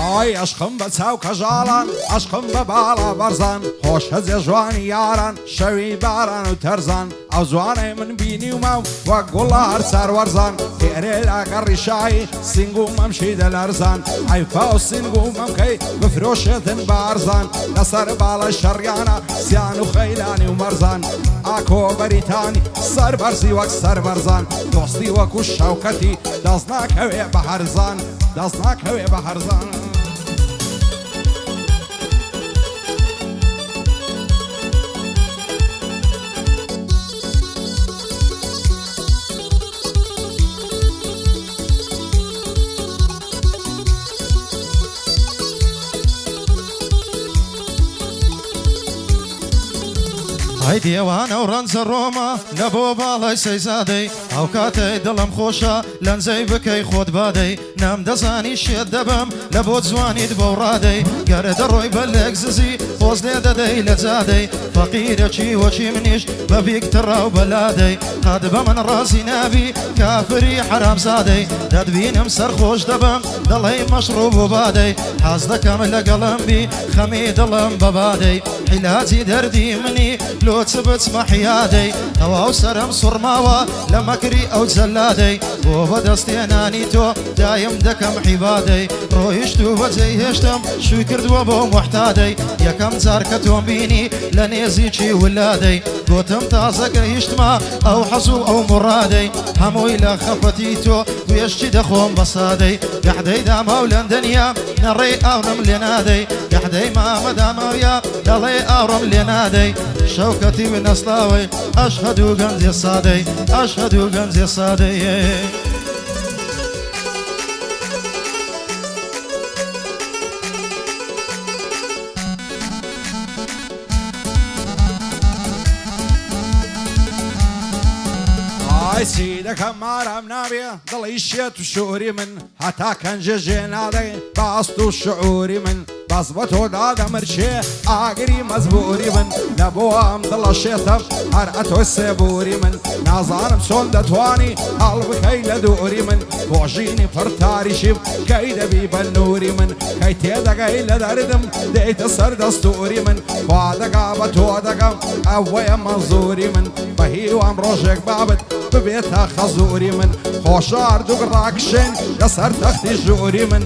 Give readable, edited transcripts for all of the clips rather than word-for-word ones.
ئای عشقم بە چاو کەژاڵان عشقم بە باڵا بەرزان خۆش هەزێ جوانی یاران شەوی باران و تەرزان ئەو جوانەی من بینی و ماو وەک گوڵە هەر چاروەرزان تێرێ لاگەڕی شایی سینگ و مەمشی دەلەرزان ئەیفا و سینگ و مەمکەی بفرۆشێتن بارزان لەسەر باڵە شەڕیانە سیان و خەیلانی و مەرزان ئاکۆ بەریتانی سەر بەرزی وەک سەر بەرزان دۆستی وەکو شەوکەتی دەست ناکەوێ بە هەرزان دەست ناکەوێ بە هەرزان ئای دێوانە و ڕەنجە ڕۆمە لە بۆ باڵای سەیزادەی ئەو کاتەی دڵم خۆشە لەنجەی بکەی خۆت بادەی نام دەزانی شێت دەبم لە بۆ جوانیت بۆ ڕادەی گەرە دەڕۆی بە لێک ززی خۆز لێ دەدەی لە جادەی فەقیرەکی وەچی منیش بە بیکتڕا و بەلادەی قەت بە من ڕازی نابی کافری حرامزادەی دەتبینم سەرخۆش دەبم دڵی مەشڕوب و بادەی حەز دەکەم لەگەڵم بی خەمی دڵم بە بادەی حیلاجی دەردی منی لۆچ بچمە حیادەی تەواو سەرم سوڕماوە لە مەکری ئەو جەلادەی بۆ بەدەستێنانی تۆ دایم دەکەم حیبادەی ڕۆیشت و بەجێی هێشتم شووی کردووە بۆ موحتادەی یەکەم جار کە تۆم بینی لە نێزیکی ولادەی گوتم تازە گەیشتمە ئەو حەز و ئەو مڕادەی هەمووی لە خەفەتی تۆ وێشتی دەخۆم بەسادەی گەحدەی داما و لەندەنیا نەڕێی ئاورم لێ نادەی گەحدەی مامەداماویە دەڵێ ئاورم لێ نادەی شەوکەتی بنەسلاوەی ئەشهەد و گەنجێ سادەی ئەشهەد و گەنجێ سادەی چی دەکەم مارام نابێ دڵی شێت و شعوری من هەتا کەنجە ژێناڵێ باست و شعوری من بەس بە تۆ دادەمرچێ ئاگری مەزبوری من لە بۆ ئەم دڵە شێتم هەر ئەتۆ سێبوری من نازانم چۆن دەتوانی هەڵ بکەی لە دووری من بۆژینی پڕ تاریشیم کەی دەبی بە نووری من کەی تێدەگەی لە دەردم دەیتە سەر دەستوری من خوا دەگا بە تۆ دەگەم ئەوەیە مەزوری من بە هیوام ڕۆژێک بابت ببێتە خەزوری من خۆشار دووگ ڕاکشێن لەسەر تەختی ژووری من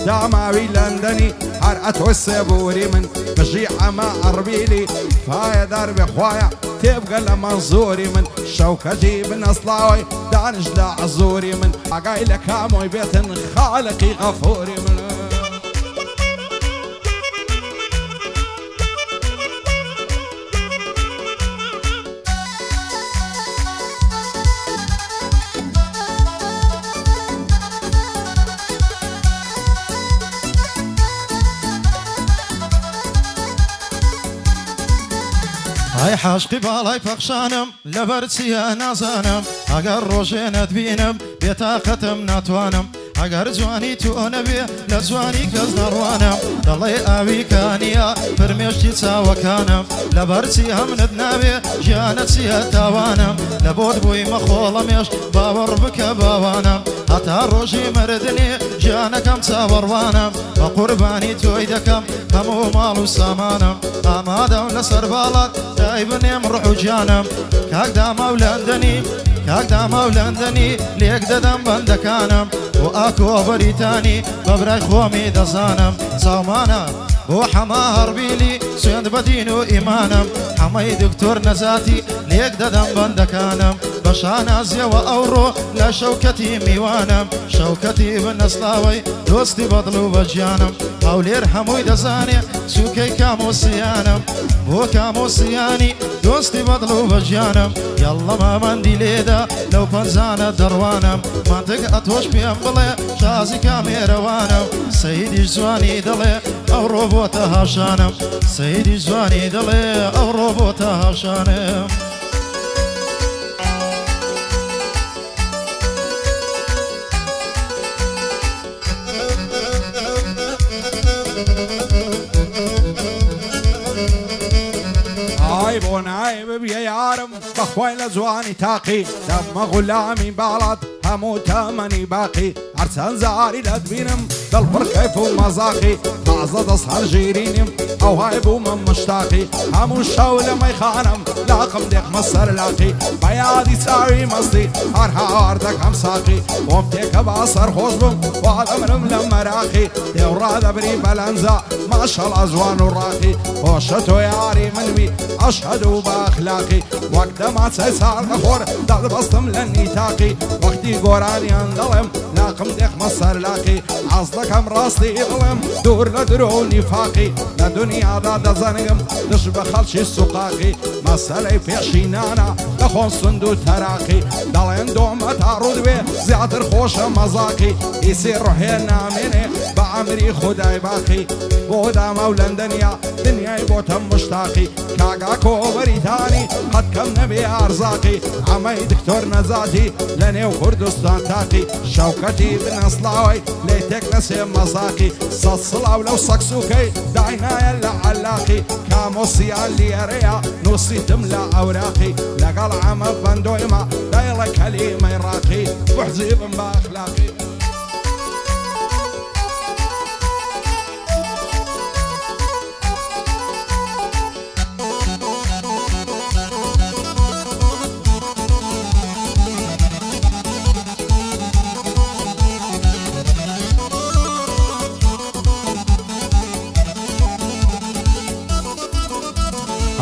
داماوی لەندەنی هەر ئەتۆ سێبوری من بژی ئەمە ئەڕبیلی فایەدار بێ خوایە تێبگە لە مەنزوری من شەوکەتی بنەسڵاوی دانش لە عەزوری من ئاگای لە کامۆی بێتن خالقی غەفوری من ئای حاشقی باڵای پەخشانم لەبەر چیە نازانم ئەگەر ڕۆژێ نەتبینم بێتاقەتم ناتوانم ئەگەر جوانی تۆ نەبێ لە جوانی کەس نەڕوانم دەڵێ ئاوی کانیە فرمێشتی چاوەکانم لەبەر چی هەمنت ناوێ ژیانە چیە تاوانم لە بۆت بووی مەخۆڵەمێش باوەڕ بکە باوانم هەتا ڕۆژی مردنێ ژیانەکەم چاوەڕوانم بە قوربانی تۆی دەکەم هەموو ماڵ و سامانم ئامادەم لەسەر باڵات دای بنێم ڕوح و گیانم کاک داما و لەندەنی کاک داما و لەندەنی لێک دەدەم بەندەکانم و ئاکۆ بەریتانی بەبرای خۆمی دەزانم چاومانە بۆ حەما هەڕبیلی سوێند بە دین و ئیمانم حەمەی دکتۆر نەزاتی لێک دەدەم بەندەکانم بە شانازیەوە ئەوڕۆ لە شەوکەتی میوانم شەوکەتی بنەسڵاوەی دۆستی بەدڵ و بەگیانم هەولێر هەمووی دەزانێ سوکەی کامۆسیانم بۆ کامۆسیانی دۆستی بەدڵ و بەگیانم یەڵڵە مامەندی لێدا لەو پەنجانە دەڕوانم مانتق ئەتۆش پێم بڵێ شازی کامێرەوانم سەیدیش جوانی دڵێ ئەوڕۆ بۆتە هاشانم سەیدیش جوانی دڵێ ئەوڕۆ بۆتە هاشانم بۆ نای ببیە یارم بەخوای لە جوانی تاقی دەمە غولامی باڵات هەموو تەمەنی باقی عرسان زاري لدبينم دلبر كيف ومزاقي تعزد أصهر جيرينم أو هايبو من مشتاقي همو الشولة ما يخانم لاقم ديق مصر لاقي بيادي تساوي مصدي هارها أردك هم ساقي ومتيك باصر خوزبم وادمرم لما راقي تورا دبري بلنزا ما شاء الله زوان وراقي وشتو ياري من بي أشهد بأخلاقي وقت ما تسار نخور داد بسطم لني تاقي وقتي قراني اندلم لاقم ديق مصر لاقي عصدك هم راستي ظلم دور لدرو نفاقي لدنيا داد زنقم نشبه خلشي السقاقي مسألة بيشينانا لخون صندو تراقي دالين دوم تعرض بي زيادر خوش مزاقي يصير روحي ناميني بعمري خداي باقي بودا مولان دنيا بوتم مشتاقي كاقا كوبري تاني قد كم نبي أرزاقي عمي دكتور نزاتي لني وكردستان تاقي شوكتي بن أصلاوي ليتك نسيم مزاقي صلاو لو سكسوكي دعينا يلا علاقي كاموسي اللي أريا نوصي تملا أوراقي لقال عم بندويما دايلا كلمة راقي وحزيب بأخلاقي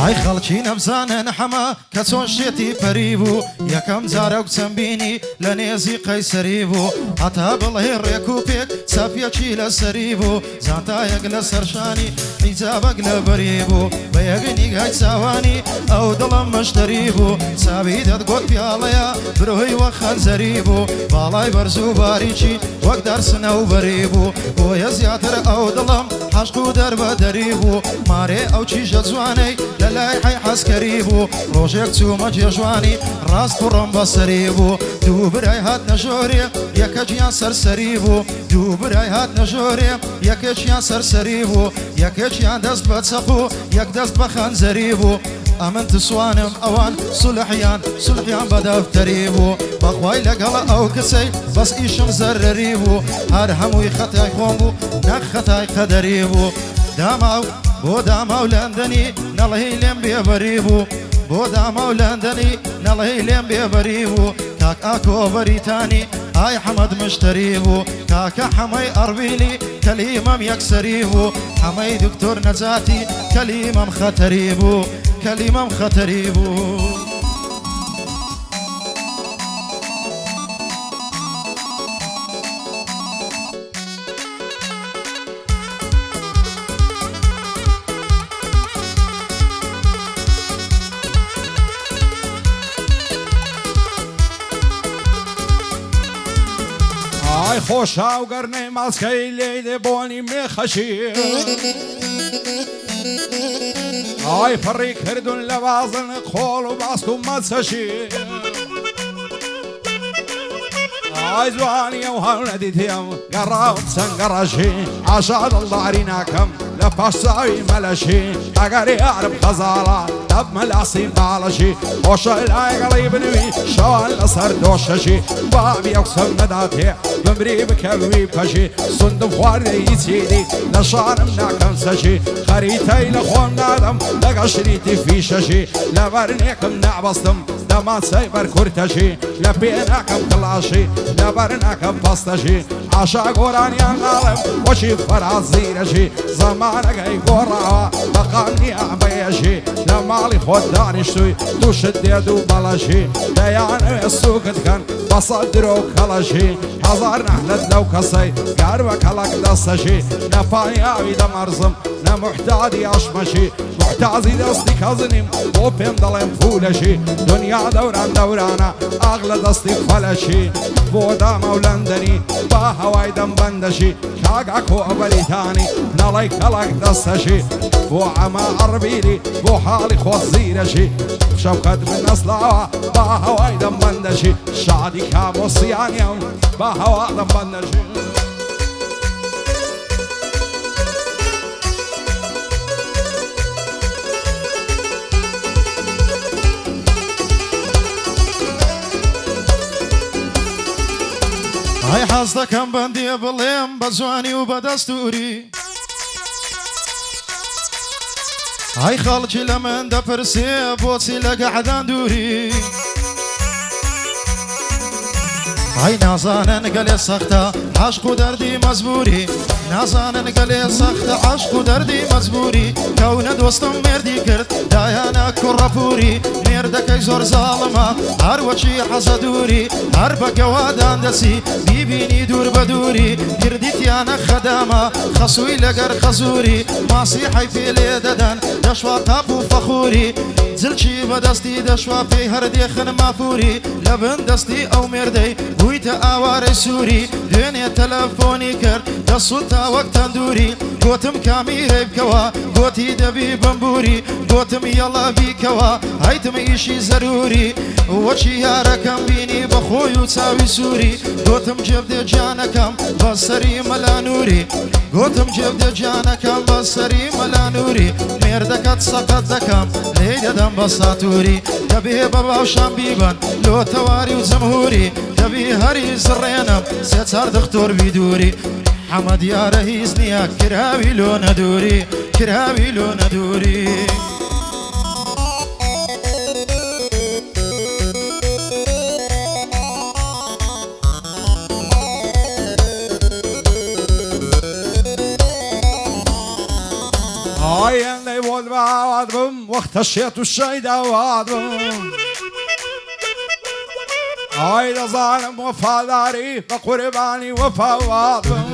هاي خلچی نبزانن حما کسون شتی پریبو یکم زارک سنبینی لنیزی قیصریبو حتا بالله ریکو پیک سافیا چیل سریبو زانتا یگل سرشانی حجابک لبریبو بیگنی گای سوانی او دلم مشتریبو سابیدت گوت پیالیا بروی و خنزریبو بالای برزو باریچی وقت درس نو بریبو و یزیاتر او دلم حشقو درب دریبو ماری او چی جزوانی لاي حي حسكريبو روجك توما جواني راس قرم بصريبو دوبراي هات نجوري يكجيان سرسريبو دوبراي هات نجوري يكجيان سرسريبو يكجيان دست بتسقو يك دست بخنزريبو امنت سوانم اوان صلحيان بدفتريبو بخواي لقلا او كسي بس ايشم زرريبو هر هموي خطاي خومبو نخ خطاي قدريبو داماو بودا مولندني نالهي لم بيبريبو بودا مولندني نالهي لم بيبريبو كاك اكو بريتاني هاي حمد مشتريبو كاك حمي اربيلي كليمم يكسريبو حمي دكتور نزاتي كليمم خطريبو آی خوشا و گرنه ماسکی لیده بونی میخشی آی فری کردون لوازن خول و باستو مدسشی آی زوانی و هل ندیدیم گراب سنگرشی عشاد الله ریناکم لپاش ساوی ملشی اگر یارب خزالا دب ملاسی بالشی خوش الای قریب نوی شوال نصر دوششی بابی اکسم نداتی بمری بکوی پشی صندوق خوارده یتیدی نشانم ناکم سشی خریتای لخوم نادم لقشریتی فیششی لبرنیکم نعبستم دمان سیبر کرتشی لبیناکم کلاشی لبرناکم پستشی عشا قرانیان غالم وشی فراز زیرشی زمانك اي قرعه بقاني عبيشي لمالي خود دانشتوي دوش الديدو بلاشي ديان السوق كان بصدرو كلاشي هزار نحلت لو كسي قاربك لك دستشي نفاني اوي دمرزم نمحتاجي اشمشي محتاجي دستي كزنيم وبين ضلم فولشي دنيا دورانا اغلى دستي فلشي بودا مولندني باهواي دم بندشي كاقاكو ابليتاني نلايك لك دستشي بو عما عربيلي بو حالي خوزيرشي شوكت من اصلاوا باهواي دم بندشي شادي كابو صيانيهم باهوا دم بندشي هاي دەکەم بەندێ بڵێم بە جوانی و بە دەستوری ئای خەڵکی لە من دەپرسێ بۆچی لە گەحدان دووری ئای نازانن گەلێ سەختە عاشق و دەردی مەزبوری نازانن گەلێ سەختە عاشق و دەردی مەزبوری کەونە دۆستم مێردی کرد دایانە کوڕەپوری مێردەکەی زۆر زاڵمە هەروەچی حەزە دووری هەر بە گەوادان دەسی بیبینی دوور بە دووری گردیتیانە خەدامە خەسووی لەگەر خەزووری ماسی حەی پێ لێ دەدەن دەشوا تاپ و فەخووری جلچی بەدەستی دەشوا پێی هەردێخن مافوری لە بن دەستی ئەو مێردەی بوویتە ئاوارەی سووری دوێنێ تەلەفۆنی کرد دەسووتا وەک تەندوری گوتم کامیرەی بکەوە گوتی دەبی بمبوری گوتم یەڵە بیکەوە هەیتم ئیشی زەروری وەچی یارەکەم بینی بەخۆی و چاوی سووری گوتم جێبدێ جانەکەم بە سەری مەلانووری گوتم جێبدێ جانەکەم بە سەری مەلانووری مێردەکەت سەقەت دەکەم لێی دەدەم بە ساتووری دەبێ بە باوشان بیبن لۆ تەواری و جەمهوری دەبی هەری زڕێنم سێ چار دکتۆر بیدووری حەمەد یارە هیچ نییە کراوی لۆ نەدووری کراوی لۆ نەدووری ئاەندەی بۆ باوات بم وەختە شێت و شەی داوات بم ئای دەزانم وەفاداری بە قوربانی وەفاوات بم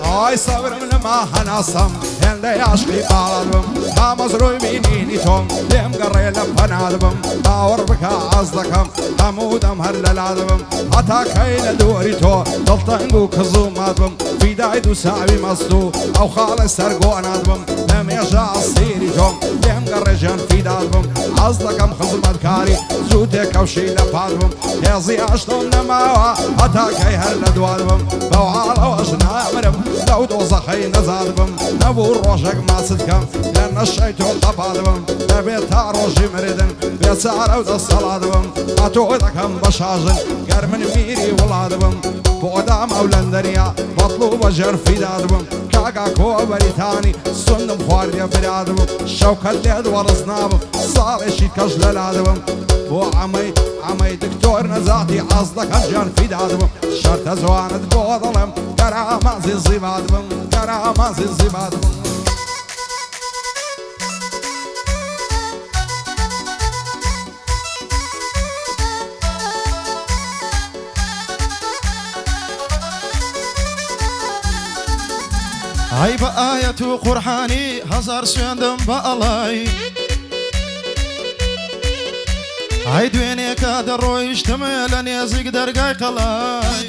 ئای سەبرم لەما هەناسەم هێندەی عاشقی باڵات بم ئامەزرۆی بینینی تۆم لێم گەڕێ لە پەنات بم باوەڕ بکە ئاز دەکەم هەموو دەم هەر لەلات بم هەتاکەی لە دووەری تۆ دڵتەنگ و کزومات بم فیدای دوو ساوی مەست و ئەو خاڵی سەرگۆنات بم لە مێژە ئەسیری تۆم لێم گەڕێژیان فیدات بم ئاز دەکەم خزمەتکاری زوو تێکەوشی لە پات بم هێزی ئاشتۆم نەماوە هەتاکەی هەر لە دوات بم بەو حاڵەوەش نامرم لەو دۆزەخەی نەزات بم نەبوو ڕۆژێک ماچت کەم لە نەشەی تۆ قەپات بم دەبێت تا ڕۆژی مردن بێچارە و دەسەڵات بم ئەتۆ دەکەم بە شاژن گەر من میری وڵات بم بۆدام ئەو لەندەنیا بەڵوو بە ژەرفیداد بم کاگا کۆبەریتانی سندم خواردیە براد بم شەوکەت لێت وەڕز نابم ساڵێکی کەش لەلاد بم بۆ ئەمەی دکتۆر نەزاتی ئاز دەکەم گیان فیداد بم شەرتە جوانت بۆ دەڵێم گەرامازی زیباد بم گەرامازی زیباد بم ئای بە ئایەت و قورحانی هەزار سوێندم بە ئەڵای ئای دوێنێکە دەڕۆیشتمە لە نێزیک دەرگای قەڵای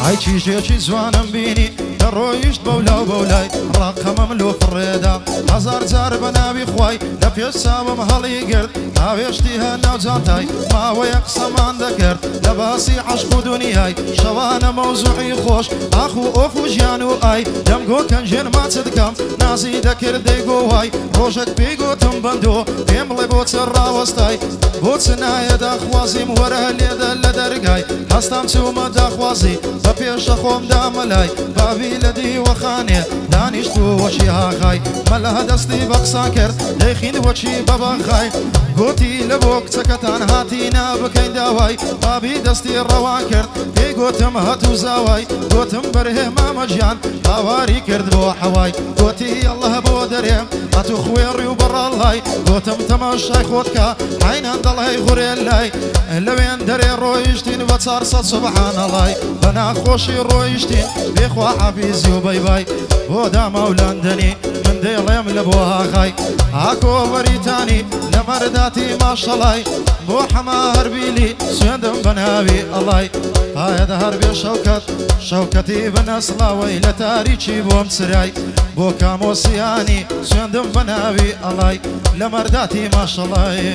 ئای چیژێکی جوانم بینی دەڕۆیشت بەولاو بەولای ڕقەمەم لۆ فڕێدا هەزار جار بە ناوی خوای لە پێش چاوم هەڵی گرت هاوێشتی هەناو جانتای ماوەیە قسەمان دەکرد لە باسی عەشق و دونیای شەوانە مەوزوعی خۆش ئاخ و ئۆف و ژیان و ئای دەمگۆ کەنجێن ماچ دکەم نازی دەکرد دەیگۆ وای ڕۆژێک پێی گۆتم بەندۆ پێم بڵێ بۆ چ ڕاوەستای بۆ چ نایە داخوازیم وەرە لێدە لە دەرگای هەستام چوومە داخوازی بە پێشە خۆم دامەلای بابی لە دیوەخانێ دانیشت و وەشی هاخای مەلا دەستی بە قسا کرد دەیخین وەچی بەبەخای گوتی لە بۆ کچەکەتان هاتی نابکەین داوای بابی دەستی ڕەوان کرد پێی گوتم هەتوو زاوای گوتم بەرهێمامە گیان هاواری کرد بۆ حەوای گوتی ئەڵڵە بۆ دەرێم هەتوو خوێڕی و بەڕەڵای گوتم تەماشای خۆتکە عینان دەڵێی غورێ لای لەوێن دەرێ ڕۆیشتین بە 400 سوبحانەڵای بە ناخۆشی ڕۆیشتین بێخوا حەفیزی و بەیبای بۆ داما و لەندەنی من دەیڵێم لە بۆ هاخای هاکۆ وەریتانی لە مەرداتی ماشەڵای بۆ حەما هەربیلی سوێندم بە ناوی ئەڵای ئاەدە هەر بێ شەوکەتی بنەسڵاوەی لە تاریکی بۆم سرای بۆ کامۆسیانی سوێندم بە ناوی ئەڵای لە مەرداتی ماشەڵای